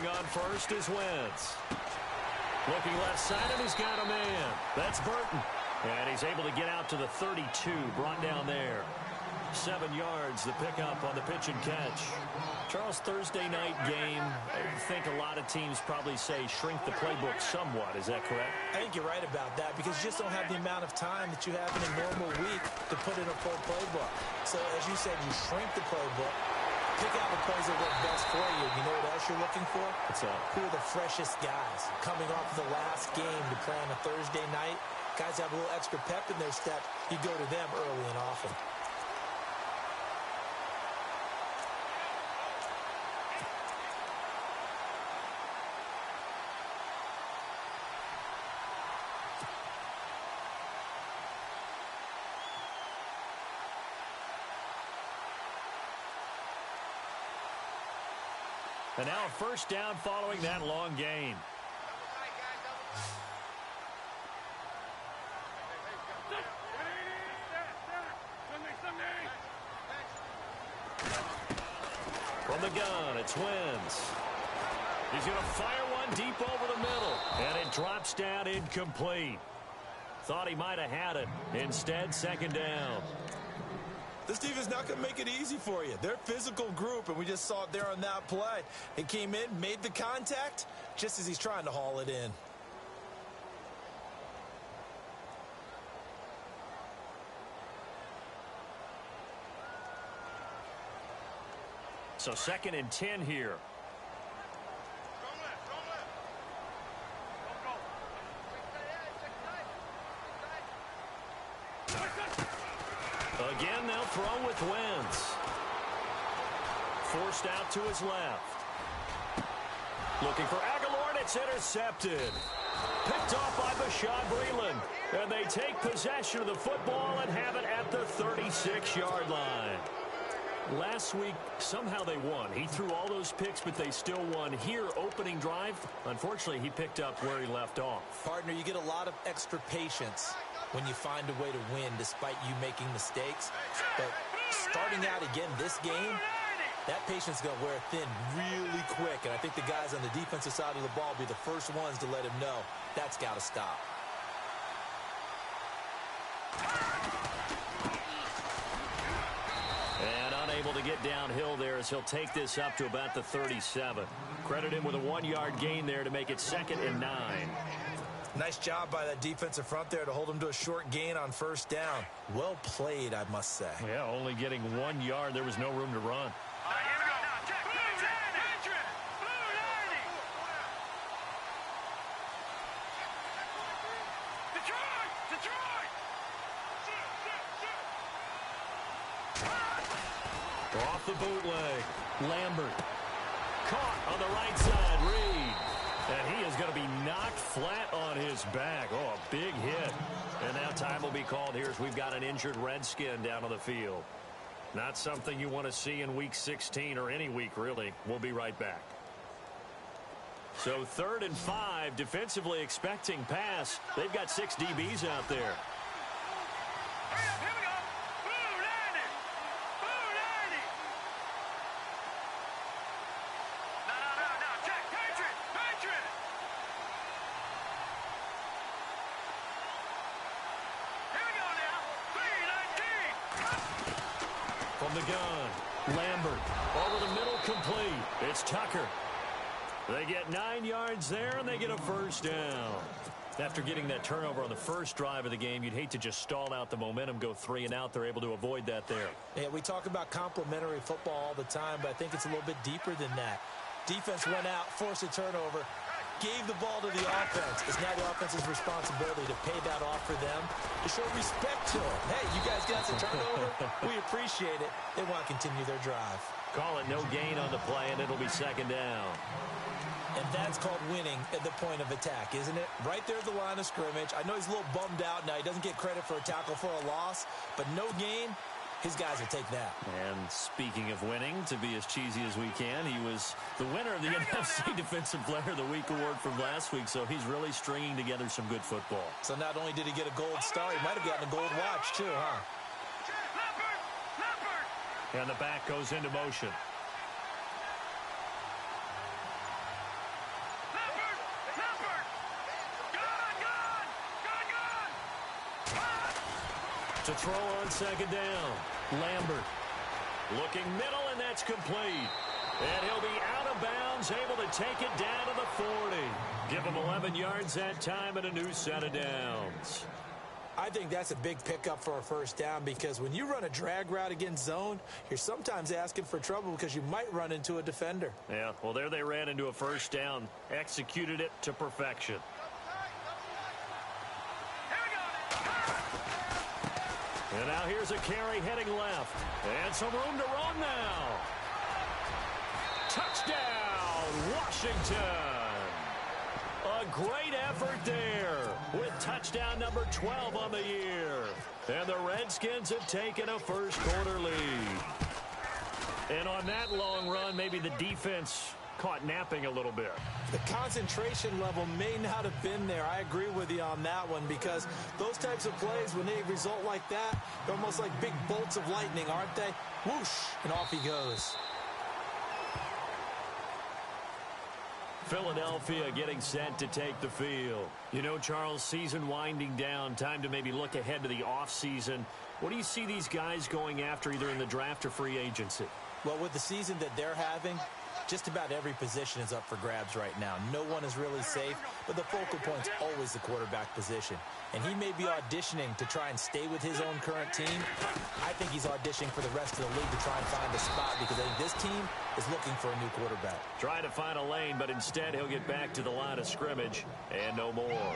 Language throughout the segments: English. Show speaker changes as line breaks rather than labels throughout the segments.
Throwing on first is Wentz. Looking left side, and he's got a man. That's Burton. And he's able to get out to the 32, brought down there. 7 yards, the pickup on the pitch and catch. Charles, Thursday night game, I think a lot of teams probably say shrink the playbook somewhat. Is that correct?
I think you're right about that because you just don't have the amount of time that you have in a normal week to put in a full playbook. So, as you said, you shrink the playbook, pick out the plays that work best for you. You know what else you're looking for?
What's that?
Who are the freshest guys coming off the last game to play on a Thursday night? Guys have a little extra pep in their step. You go to them early and often.
And now a first down following that long gain. From the gun, it's Wentz. He's going to fire one deep over the middle. And it drops down incomplete. Thought he might have had it. Instead, second down.
This team is not going to make it easy for you. They're a physical group, and we just saw it there on that play. It came in, made the contact, just as he's trying to haul it in.
So 2nd and 10 here. Again, they'll throw with Wentz. Forced out to his left. Looking for Aguilar, and it's intercepted. Picked off by Bashaud Breeland. And they take possession of the football and have it at the 36-yard line. Last week, somehow they won. He threw all those picks, but they still won. Here, opening drive, unfortunately, he picked up where he left off.
Partner, you get a lot of extra patience when you find a way to win despite you making mistakes. But starting out again this game, that patience is going to wear thin really quick. And I think the guys on the defensive side of the ball will be the first ones to let him know that's got to stop.
And unable to get downhill there as he'll take this up to about the 37. Credit him with a 1-yard gain there to make it 2nd and 9.
Nice job by that defensive front there to hold him to a short gain on first down. Well played, I must say.
Yeah, only getting 1 yard. There was no room to run. Off the bootleg. Lambert. Caught on the right side. Reed. And he is going to be knocked flat on his back. Oh, a big hit. And now time will be called here as we've got an injured Redskin down on the field. Not something you want to see in Week 16 or any week, really. We'll be right back. So 3rd and 5, defensively expecting pass. They've got 6 DBs out there. From the gun, Lambert, over the middle, complete. It's Tucker. They get 9 yards there, and they get a first down. After getting that turnover on the first drive of the game, you'd hate to just stall out the momentum, go 3 and out. They're able to avoid that there.
Yeah, we talk about complementary football all the time, but I think it's a little bit deeper than that. Defense went out, forced a turnover, gave the ball to the offense. It's now the offense's responsibility to pay that off for them, to show respect to them. Hey, you guys got the turnover. We appreciate it. They want to continue their drive.
Call it no gain on the play, and it'll be 2nd down.
And that's called winning at the point of attack, isn't it? Right there at the line of scrimmage. I know he's a little bummed out now. He doesn't get credit for a tackle for a loss, but no gain, his guys will take that.
And speaking of winning, to be as cheesy as we can, he was the winner of the NFC Defensive Player of the Week award from last week, so he's really stringing together some good football.
So not only did he get a gold star, he might have gotten a gold watch too, huh?
And the back goes into motion. To throw on second down. Lambert looking middle, and that's complete. And he'll be out of bounds, able to take it down to the 40. Give him 11 yards that time and a new set of downs.
I think that's a big pickup for a first down because when you run a drag route against zone, you're sometimes asking for trouble because you might run into a defender.
Yeah, well, there they ran into a first down, executed it to perfection. And now here's a carry heading left. And some room to run now. Touchdown, Washington. A great effort there with touchdown number 12 on the year. And the Redskins have taken a first quarter lead. And on that long run, maybe the defense caught napping a little bit.
The concentration level may not have been there. I agree with you on that one because those types of plays, when they result like that, they're almost like big bolts of lightning, aren't they? Whoosh, and off he goes.
Philadelphia getting set to take the field. You know, Charles, season winding down, time to maybe look ahead to the offseason. What do you see these guys going after either in the draft or free agency?
Well, with the season that they're having, just about every position is up for grabs right now. No one is really safe, but the focal point's always the quarterback position. And he may be auditioning to try and stay with his own current team. I think he's auditioning for the rest of the league to try and find a spot because I think this team is looking for a new quarterback.
Trying to find a lane, but instead he'll get back to the line of scrimmage and no more.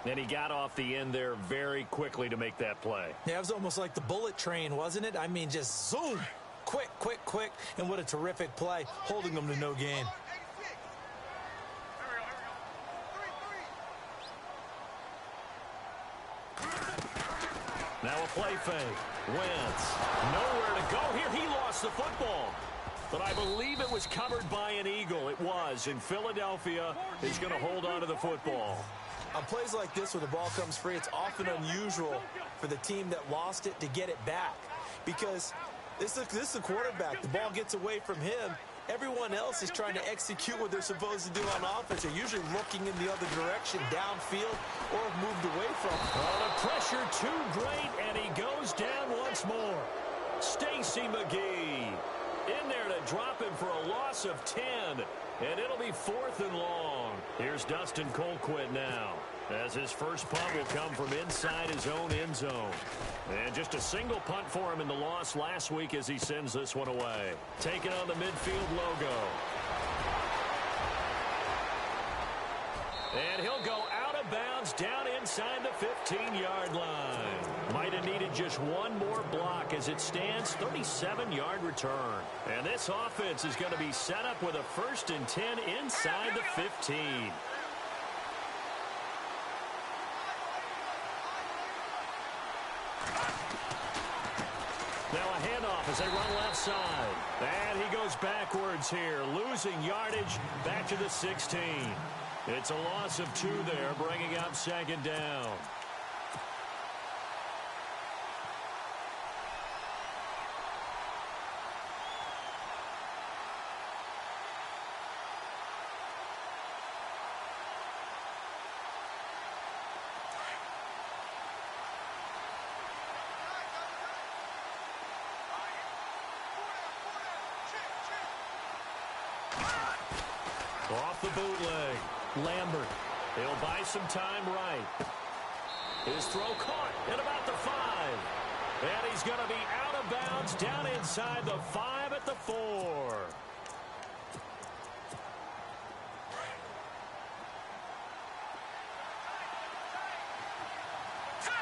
And he got off the end there very quickly to make that play.
Yeah, it was almost like the bullet train, wasn't it? I mean, just zoom. Quick, quick, quick, and what a terrific play, holding them to no gain.
Now a play fake. Wentz, nowhere to go here. He lost the football. But I believe it was covered by an Eagle. It was, and Philadelphia is going to hold on to the football.
On plays like this where the ball comes free, it's often unusual for the team that lost it to get it back because this is the quarterback. The ball gets away from him. Everyone else is trying to execute what they're supposed to do on offense. They're usually looking in the other direction, downfield, or have moved away from it.
Oh, the pressure too great, and he goes down once more. Stacy McGee in there to drop him for a loss of 10, and it'll be 4th and long. Here's Dustin Colquitt now, as his first punt will come from inside his own end zone. And just a single punt for him in the loss last week as he sends this one away. Taking on the midfield logo. And he'll go out of bounds down inside the 15-yard line. Might have needed just one more block as it stands, 37-yard return. And this offense is going to be set up with a 1st and 10 inside the 15. Now a handoff as they run left side. And he goes backwards here, losing yardage back to the 16. It's a loss of 2 there, bringing up 2nd down. Off the bootleg. Lambert. He'll buy some time right. His throw caught at about the 5. And he's going to be out of bounds down inside the 5 at the 4.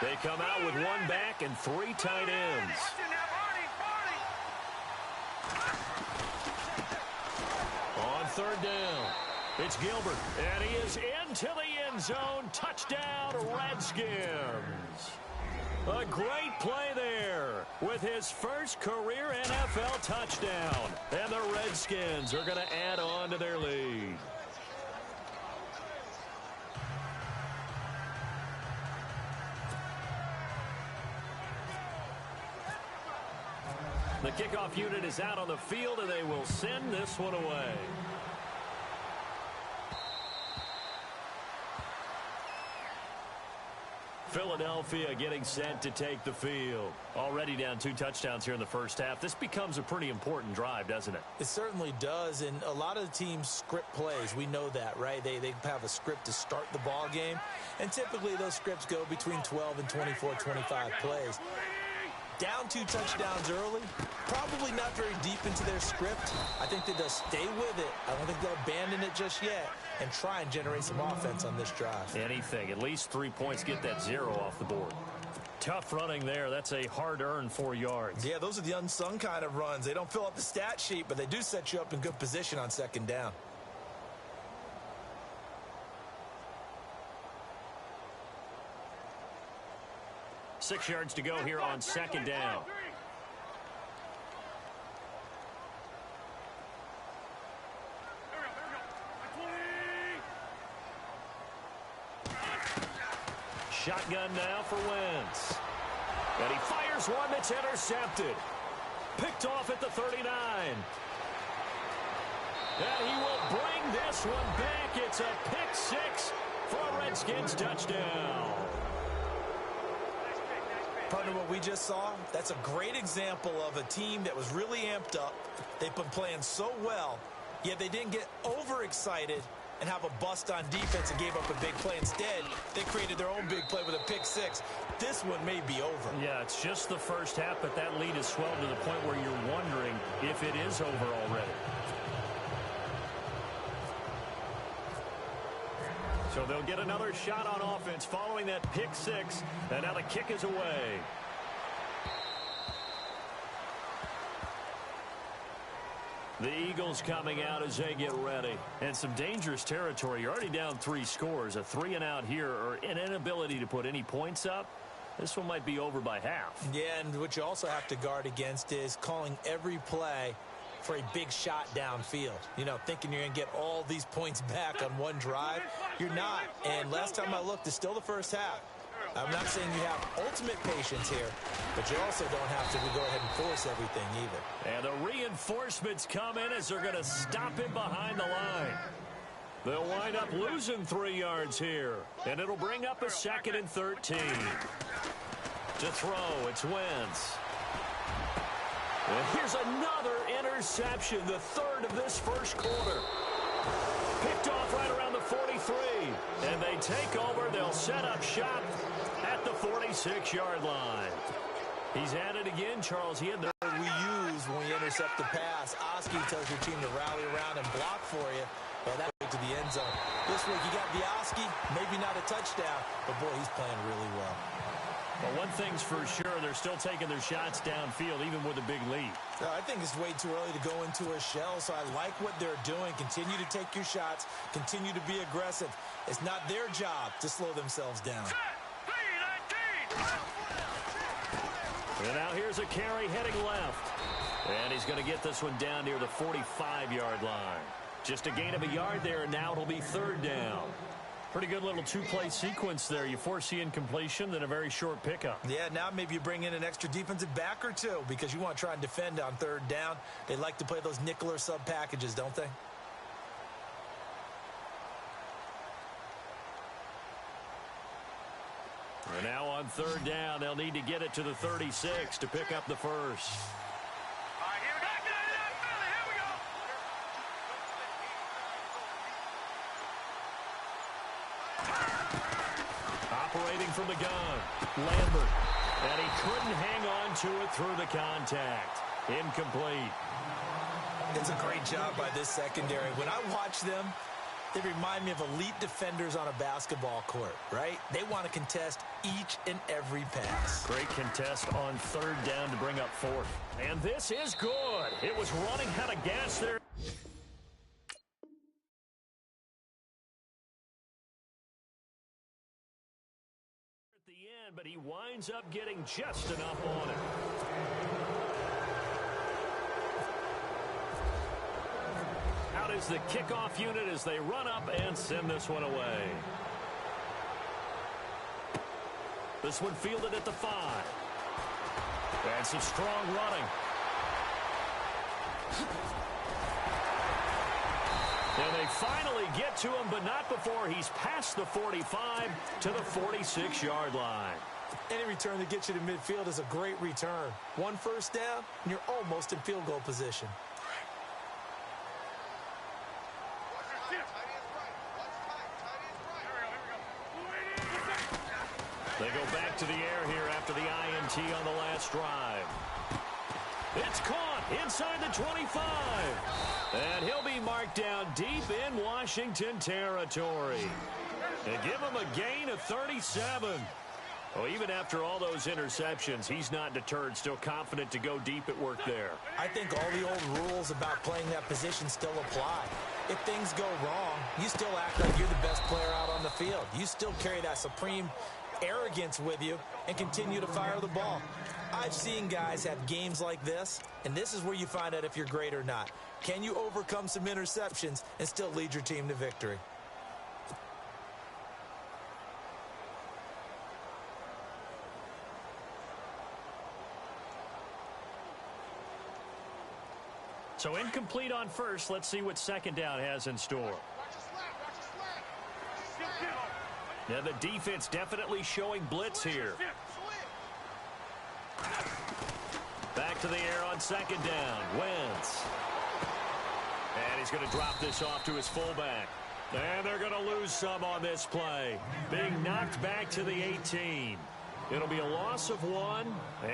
They come out with 1 back and 3 tight ends. On 3rd down, it's Gilbert, and he is into the end zone. Touchdown, Redskins. A great play there with his first career NFL touchdown. And the Redskins are going to add on to their lead. The kickoff unit is out on the field, and they will send this one away. Philadelphia getting set to take the field. Already down 2 touchdowns here in the first half. This becomes a pretty important drive, doesn't it?
It certainly does, and a lot of the teams script plays. We know that, right? They have a script to start the ball game, and typically those scripts go between 12 and 24, 25 plays. Down 2 touchdowns early, probably not very deep into their script. I think that they'll stay with it. I don't think they'll abandon it just yet and try and generate some offense on this drive.
Anything. At least 3 points, get that 0 off the board. Tough running there. That's a hard-earned 4 yards.
Yeah, those are the unsung kind of runs. They don't fill up the stat sheet, but they do set you up in good position on second down.
Six yards to go here on second down. Shotgun now for Wentz. And he fires one that's intercepted. Picked off at the 39. And he will bring this one back. It's a pick 6 for a Redskins touchdown.
Partner, what we just saw, that's a great example of a team that was really amped up. They've been playing so well, yet they didn't get overexcited and have a bust on defense and gave up a big play. Instead, they created their own big play with a pick 6. This one may be over.
Yeah, it's just the first half, but that lead has swelled to the point where you're wondering if it is over already. So they'll get another shot on offense following that pick 6, and now the kick is away. The Eagles coming out as they get ready. And some dangerous territory. You're already down 3 scores. A 3-and-out here, or an inability to put any points up. This one might be over by half.
Yeah, and what you also have to guard against is calling every play for a big shot downfield. You know, thinking you're going to get all these points back on one drive. You're not. And last time I looked, it's still the first half. I'm not saying you have ultimate patience here, but you also don't have to go ahead and force everything either.
And the reinforcements come in as they're going to stop him behind the line. They'll wind up losing 3 yards here, and it'll bring up a 2nd and 13. To throw, it's Wentz. And here's another interception, the 3rd of this first quarter. Picked off right around the 43. And they take over. They'll set up shop at the 46-yard line. He's at it again, Charles. He had the
we use when we intercept the pass. Oski tells your team to rally around and block for you. Well, that way to the end zone. This week you got the Oski, maybe not a touchdown, but boy, he's playing really well.
But one thing's for sure, they're still taking their shots downfield, even with a big lead.
I think it's way too early to go into a shell, so I like what they're doing. Continue to take your shots. Continue to be aggressive. It's not their job to slow themselves down.
And now here's a carry heading left. And he's going to get this one down near the 45-yard line. Just a gain of a yard there, and now it'll be 3rd down. Pretty good little 2-play sequence there. You foresee incompletion, then a very short pickup.
Yeah, now maybe you bring in an extra defensive back or 2 because you want to try and defend on 3rd down. They like to play those nickel or sub packages, don't they?
And now on 3rd down, they'll need to get it to the 36 to pick up the first. Operating from the gun, Lambert. And he couldn't hang on to it through the contact. Incomplete.
It's a great job by this secondary. When I watch them, they remind me of elite defenders on a basketball court, right? They want to contest each and every pass.
Great contest on 3rd down to bring up 4th. And this is good. It was running out of gas there. At the end, but he winds up getting just enough on it. Out is the kickoff unit as they run up and send this one away. This one fielded at the 5. And some strong running. And they finally get to him, but not before he's past the 45 to the 46-yard line.
Any return that gets you to midfield is a great return. One first down, and you're almost in field goal position.
They go back to the air here after the INT on the last drive. It's caught inside the 25. And he'll be marked down deep in Washington territory. And give him a gain of 37. Oh, even after all those interceptions, he's not deterred, still confident to go deep at work there.
I think all the old rules about playing that position still apply. If things go wrong, you still act like you're the best player out on the field. You still carry that supreme arrogance with you and continue to fire the ball. I've seen guys have games like this, and this is where you find out if you're great or not. Can you overcome some interceptions and still lead your team to victory?
So incomplete on first. Let's see what second down has in store. Now the defense definitely showing blitz here. Back to the air on second down. Wentz. And he's going to drop this off to his fullback. And they're going to lose some on this play. Being knocked back to the 18. It'll be a loss of 1,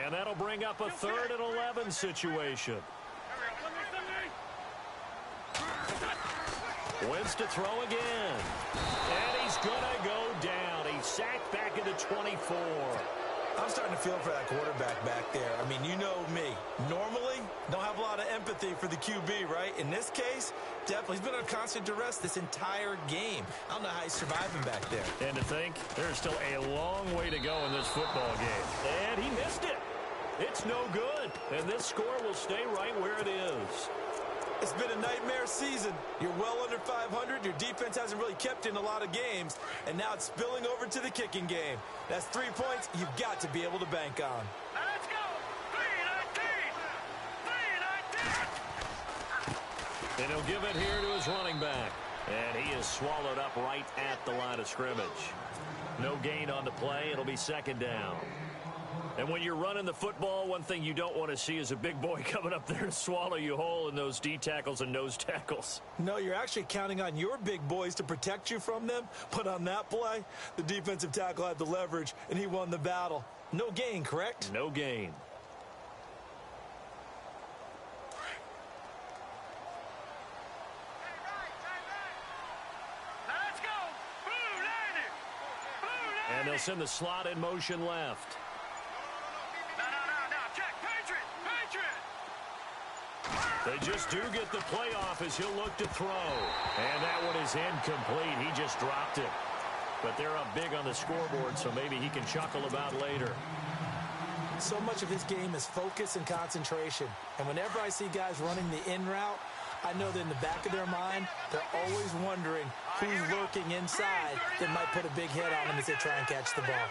and that'll bring up a 3rd and 11 situation. Wentz to throw again. And he's going to go down. He's sacked back into 24.
I'm starting to feel for that quarterback back there. I mean, you know me. Normally, don't have a lot of empathy for the QB, right? In this case, definitely. He's been under constant duress this entire game. I don't know how he's surviving back there.
And to think, there's still a long way to go in this football game. And he missed it. It's no good. And this score will stay right where it is.
It's been a nightmare season. You're well under 500. Your defense hasn't really kept in a lot of games. And now it's spilling over to the kicking game. That's 3 points you've got to be able to bank on.
Let's go. 3-19. 3-19.
And he'll give it here to his running back. And he is swallowed up right at the line of scrimmage. No gain on the play. It'll be second down. And when you're running the football, one thing you don't want to see is a big boy coming up there to swallow you whole in those D tackles and nose tackles.
No, you're actually counting on your big boys to protect you from them. But on that play, the defensive tackle had the leverage, and he won the battle. No gain, correct?
No gain.
Let's go. Boo, Landon. Boo,
And they'll send the slot in motion left. They just do get the playoff as he'll look to throw. And that one is incomplete. He just dropped it. But they're up big on the scoreboard, so maybe he can chuckle about later.
So much of this game is focus and concentration. And whenever I see guys running the in route, I know that in the back of their mind, they're always wondering who's lurking inside that might put a big hit on them as they try and catch the ball.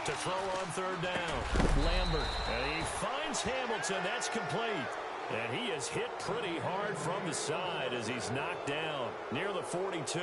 To throw on third down. Lambert. And he finds Hamilton. That's complete. And he is hit pretty hard from the side as he's knocked down near the 42.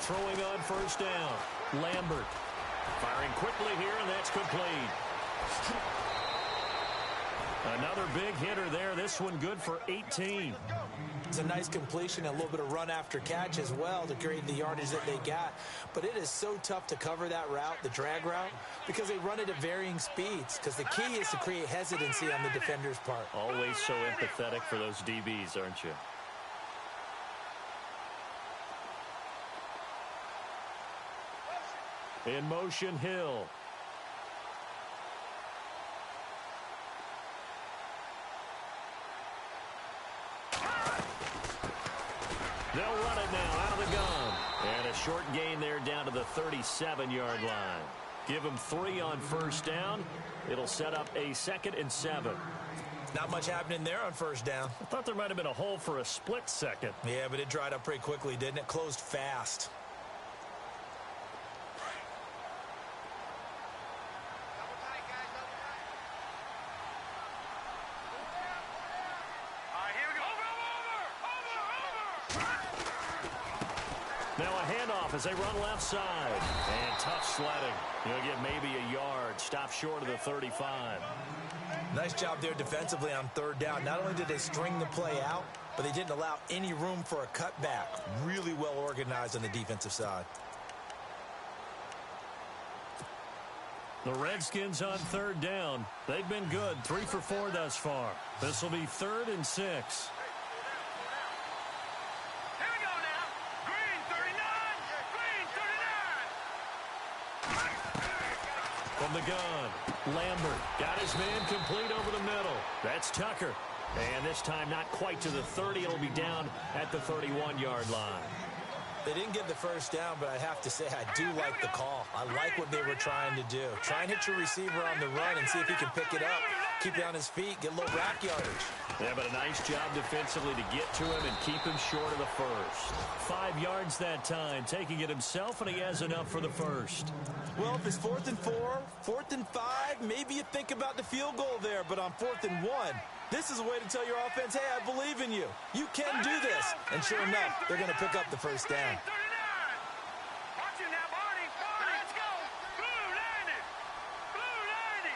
Throwing on first down. Lambert. Firing quickly here, and that's complete. Another big hitter there. This one good for 18.
It's a nice completion and a little bit of run after catch as well to create the yardage that they got. But it is so tough to cover that route, the drag route, because they run it at varying speeds. Because the key is to create hesitancy on the defender's part.
Always so empathetic for those DBs, aren't you? In motion, Hill. They'll run it now out of the gun. And a short gain there down to the 37-yard line. Give them 3 on first down. It'll set up a 2nd and 7.
Not much happening there on first down.
I thought there might have been a hole for a split second.
Yeah, but it dried up pretty quickly, didn't it? Closed fast.
Now a handoff as they run left side. And tough sledding. You'll get maybe a yard. Stop short of the 35.
Nice job there defensively on third down. Not only did they string the play out, but they didn't allow any room for a cutback. Really well organized on the defensive side.
The Redskins on third down. They've been good. 3 for 4 thus far. This will be 3rd and 6. From the gun, Lambert got his man complete over the middle. That's Tucker. And this time not quite to the 30. It'll be down at the 31-yard line.
They didn't get the first down, but I have to say I do like the call. I like what they were trying to do. Try and hit your receiver on the run and see if he can pick it up. Keep it on his feet, get a little rack yardage.
Yeah, but a nice job defensively to get to him and keep him short of the first. 5 yards that time, taking it himself, and he has enough for the first.
Well, if it's 4th and 4, 4th and 5, maybe you think about the field goal there, but on 4th and 1, this is a way to tell your offense, hey, I believe in you. You can do this. And sure enough, they're going to pick up the first down.
Let's go. Blue 90. Blue 90.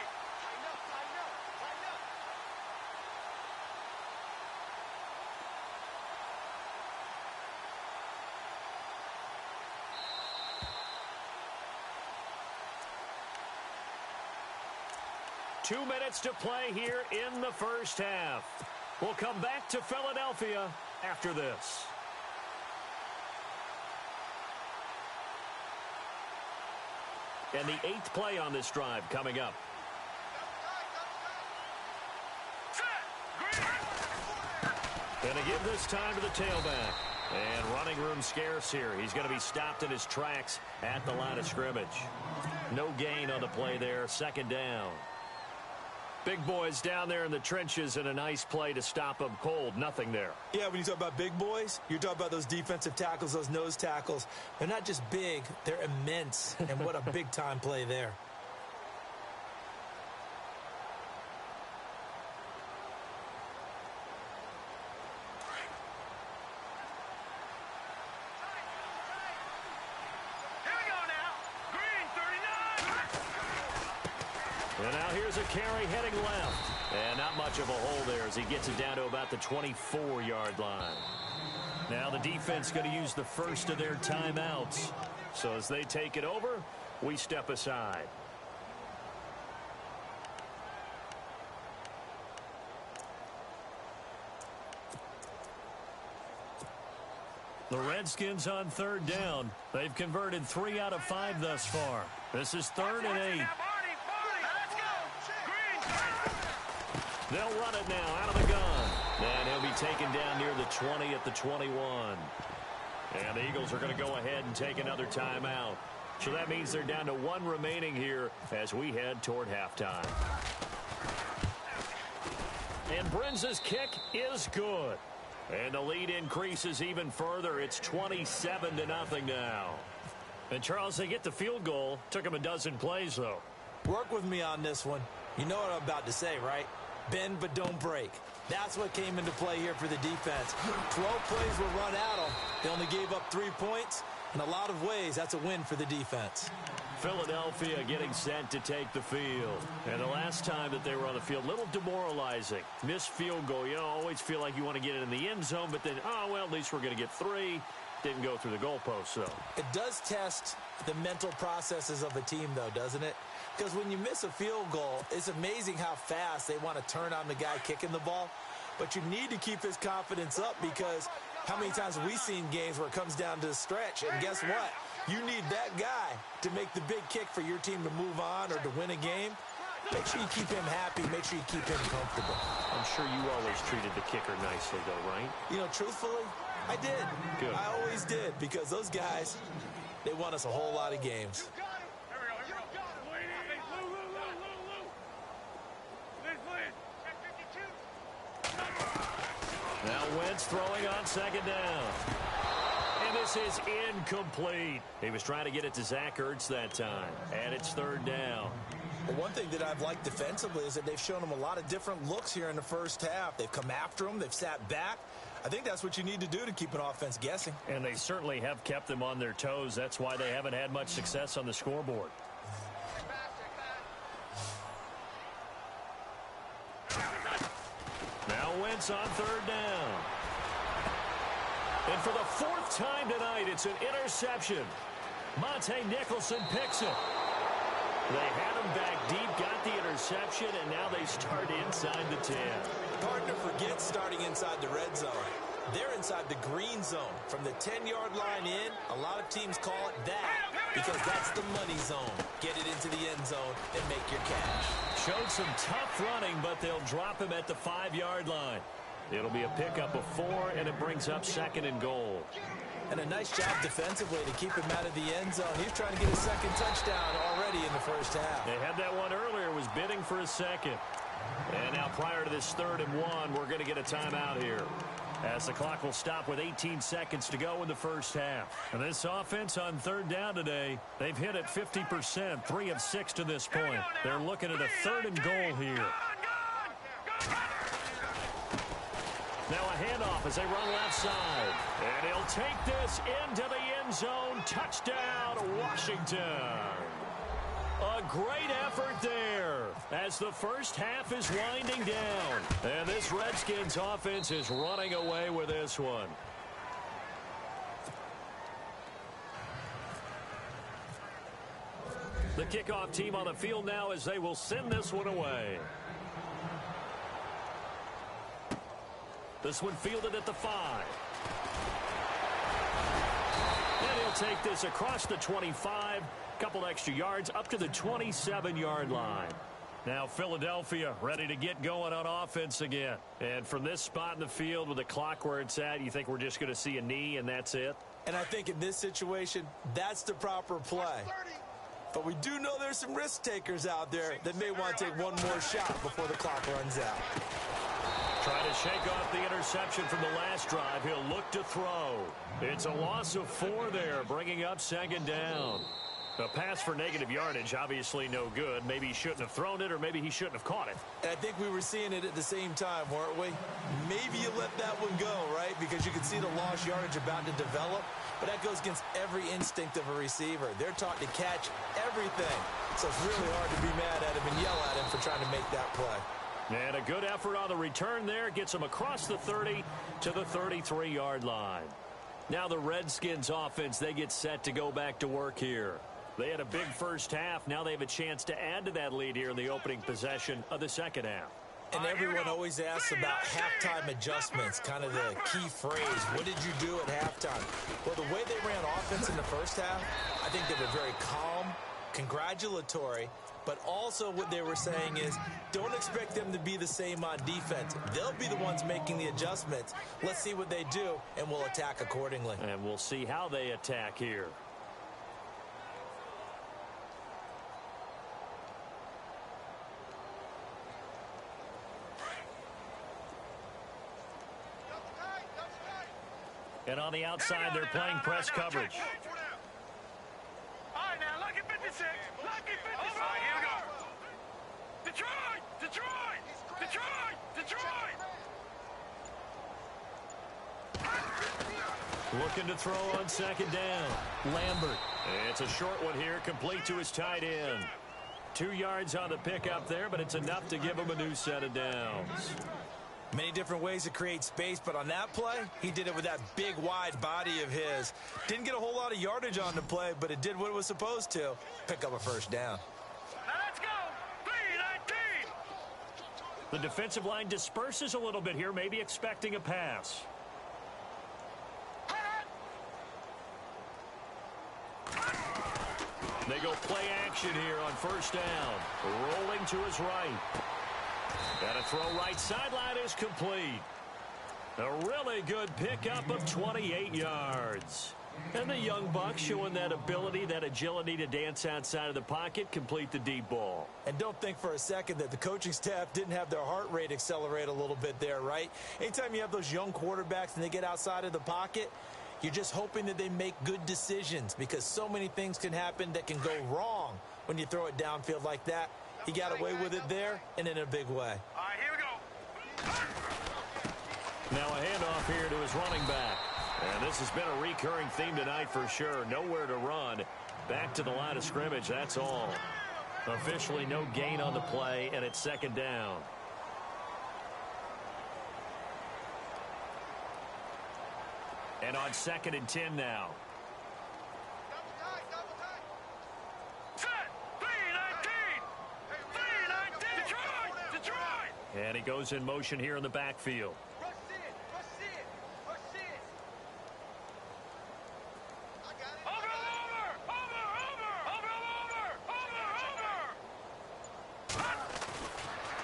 2 minutes to play here in the first half. We'll come back to Philadelphia after this. And the 8th play on this drive coming up. Gonna give this time to the tailback. And running room scarce here. He's going to be stopped in his tracks at the line of scrimmage. No gain on the play there. 2nd down. Big boys down there in the trenches and a nice play to stop them cold. Nothing there.
Yeah, when you talk about big boys, you're talking about those defensive tackles, those nose tackles. They're not just big, they're immense. And what a big-time play there.
And now here's a carry heading left. And not much of a hole there as he gets it down to about the 24-yard line. Now the defense going to use the first of their timeouts. So as they take it over, we step aside. The Redskins on 3rd down. They've converted 3 out of 5 thus far. This is 3rd and 8. They'll run it now out of the gun. And he'll be taken down near the 20 at the 21. And the Eagles are going to go ahead and take another timeout. So that means they're down to 1 remaining here as we head toward halftime. And Brinz's kick is good. And the lead increases even further. It's 27-0 now. And Charles, they get the field goal. Took them a dozen plays, though.
Work with me on this one. You know what I'm about to say, right? Bend but don't break. That's what came into play here for the defense. 12 plays were run at them. They only gave up 3 points. In a lot of ways, that's a win for the defense.
Philadelphia getting set to take the field. And the last time that they were on the field, a little demoralizing. Missed field goal. You always feel like you want to get it in the end zone, but then, oh, well, at least we're going to get 3. Didn't go through the goalpost, though.
It does test the mental processes of a team, though, doesn't it? Because when you miss a field goal, it's amazing how fast they want to turn on the guy kicking the ball. But you need to keep his confidence up, because how many times have we seen games where it comes down to the stretch? And guess what? You need that guy to make the big kick for your team to move on or to win a game. Make sure you keep him happy. Make sure you keep him comfortable.
I'm sure you always treated the kicker nicely, though, right?
You know, truthfully, I did.
Good.
I always did, because those guys, they won us a whole lot of games.
Now Wentz throwing on second down. And this is incomplete. He was trying to get it to Zach Ertz that time. And it's third down.
Well, one thing that I've liked defensively is that they've shown him a lot of different looks here in the first half. They've come after him. They've sat back. I think that's what you need to do to keep an offense guessing.
And they certainly have kept them on their toes. That's why they haven't had much success on the scoreboard. Now Wentz on third down. And for the 4th time tonight, it's an interception. Monte Nicholson picks it. They had him back deep, got the interception, and now they start inside the 10.
Hard to forget starting inside the red zone. They're inside the green zone. From the 10-yard line in, a lot of teams call it that because that's the money zone. Get it into the end zone and make your cash.
Showed some tough running, but they'll drop him at the 5-yard line. It'll be a pickup of 4, and it brings up 2nd and goal.
And a nice job defensively to keep him out of the end zone. He's trying to get his 2nd touchdown already in the first half.
They had that one earlier, was bidding for a 2nd. And now prior to this 3rd and 1, we're going to get a timeout here, as the clock will stop with 18 seconds to go in the first half. And this offense on 3rd down today, they've hit it 50%, 3 of 6 to this point. They're looking at a 3rd and goal here. Now a handoff as they run left side. And he'll take this into the end zone. Touchdown, Washington. A great effort there as the first half is winding down. And this Redskins offense is running away with this one. The kickoff team on the field now as they will send this one away. This one fielded at the 5. And he'll take this across the 25. Couple extra yards up to the 27-yard line. Now Philadelphia ready to get going on offense again. And from this spot in the field with the clock where it's at, you think we're just going to see a knee and that's it?
And I think in this situation, that's the proper play. But we do know there's some risk takers out there that may want to take one more shot before the clock runs out.
Trying to shake off the interception from the last drive. He'll look to throw. It's a loss of 4 there, bringing up 2nd down. A pass for negative yardage, obviously no good. Maybe he shouldn't have thrown it, or maybe he shouldn't have caught it.
And I think we were seeing it at the same time, weren't we? Maybe you let that one go, right? Because you can see the lost yardage about to develop. But that goes against every instinct of a receiver. They're taught to catch everything. So it's really hard to be mad at him and yell at him for trying to make that play.
And a good effort on the return there. Gets him across the 30 to the 33-yard line. Now the Redskins offense, they get set to go back to work here. They had a big first half. Now they have a chance to add to that lead here in the opening possession of the second half.
And everyone always asks about halftime adjustments, kind of the key phrase. What did you do at halftime? Well, the way they ran offense in the first half, I think they were very calm, congratulatory, but also what they were saying is don't expect them to be the same on defense. They'll be the ones making the adjustments. Let's see what they do, and we'll attack accordingly.
And we'll see how they attack here. And on the outside, they're playing press coverage.
All right, now, lucky 56. Lucky 56. All right, here we go. Detroit! Detroit! Detroit! Detroit!
Looking to throw on second down. Lambert It's a short one here, complete to his tight end. 2 yards on the pickup there, but it's enough to give him a new set of downs.
Many different ways to create space, but on that play, he did it with that big, wide body of his. Didn't get a whole lot of yardage on the play, but it did what it was supposed to. Pick up a first down.
Now let's go. 3-19.
The defensive line disperses a little bit here, maybe expecting a pass. They go play action here on first down. Rolling to his right. And a throw right sideline is complete. A really good pickup of 28 yards. And the young buck showing that ability, that agility to dance outside of the pocket, complete the deep ball.
And don't think for a second that the coaching staff didn't have their heart rate accelerate a little bit there, right? Anytime you have those young quarterbacks and they get outside of the pocket, you're just hoping that they make good decisions because so many things can happen that can go wrong when you throw it downfield like that. He got away with it there and in a big way.
All right, here we go.
Now a handoff here to his running back. And this has been a recurring theme tonight for sure. Nowhere to run. Back to the line of scrimmage, that's all. Officially no gain on the play, and it's second down. And on 2nd and 10 now.
Set. 3-19. 3-19. Detroit.
And he goes in motion here in the backfield.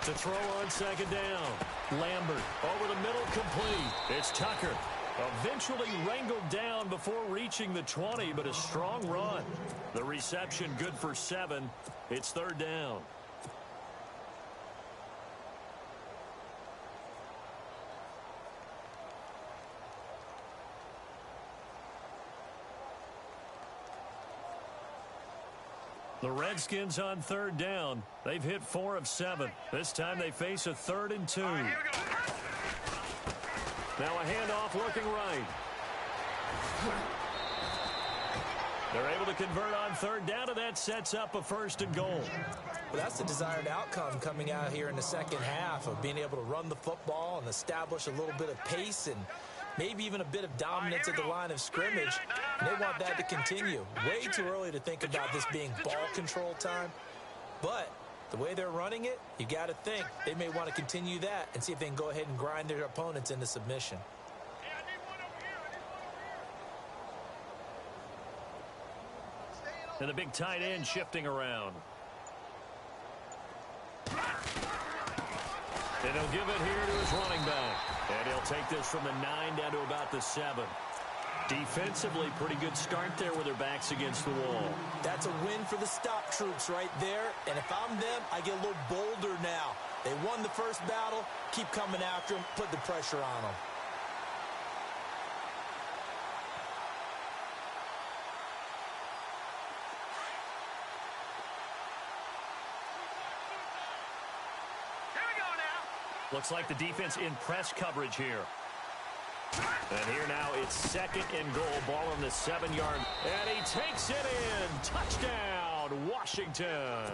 To throw on 2nd down. Lambert over the middle, complete. It's Tucker. Eventually wrangled down before reaching the 20, but a strong run. The reception good for 7. It's 3rd down. The Redskins on 3rd down. They've hit 4 of 7. This time they face a 3rd and 2.
All right, here we go.
Now a handoff looking right. They're able to convert on 3rd down, and that sets up a 1st and goal.
Well, that's the desired outcome coming out here in the second half of being able to run the football and establish a little bit of pace and maybe even a bit of dominance at the line of scrimmage. And they want that to continue. Way too early to think about this being ball control time. But the way they're running it, you got to think they may want to continue that and see if they can go ahead and grind their opponents into submission.
And the big tight end shifting around. And he'll give it here to his running back. And he'll take this from the 9 down to about the 7. Defensively, pretty good start there with their backs against the wall.
That's a win for the stop troops right there. And if I'm them, I get a little bolder now. They won the first battle. Keep coming after them. Put the pressure on them.
Looks like the defense in press coverage here. And here now it's 2nd and goal. Ball on the 7-yard. And he takes it in. Touchdown, Washington.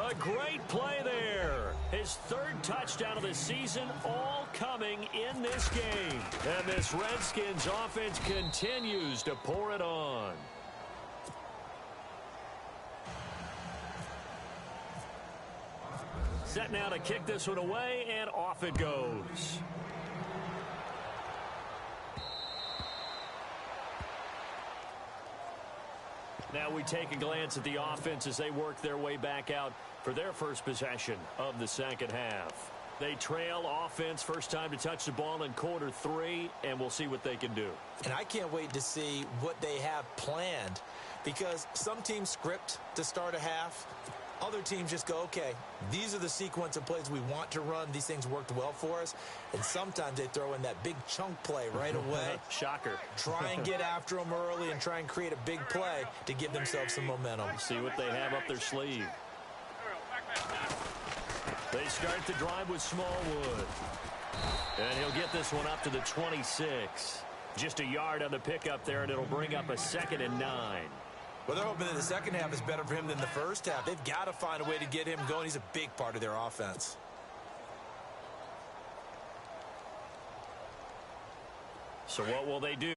A great play there. His 3rd touchdown of the season, all coming in this game. And this Redskins offense continues to pour it on. Set now to kick this one away, and off it goes. Now we take a glance at the offense as they work their way back out for their first possession of the second half. They trail offense, first time to touch the ball in quarter 3, and we'll see what they can do.
And I can't wait to see what they have planned because some teams script to start a half. Other teams just go, okay, these are the sequence of plays we want to run. These things worked well for us. And sometimes they throw in that big chunk play right away.
Shocker.
Try and get after them early and try and create a big play to give themselves some momentum.
See what they have up their sleeve. They start the drive with Smallwood. And he'll get this one up to the 26. Just a yard on the pickup there, and it'll bring up a 2nd and 9.
Well, they're hoping that the second half is better for him than the first half. They've got to find a way to get him going. He's a big part of their offense.
So what will they do?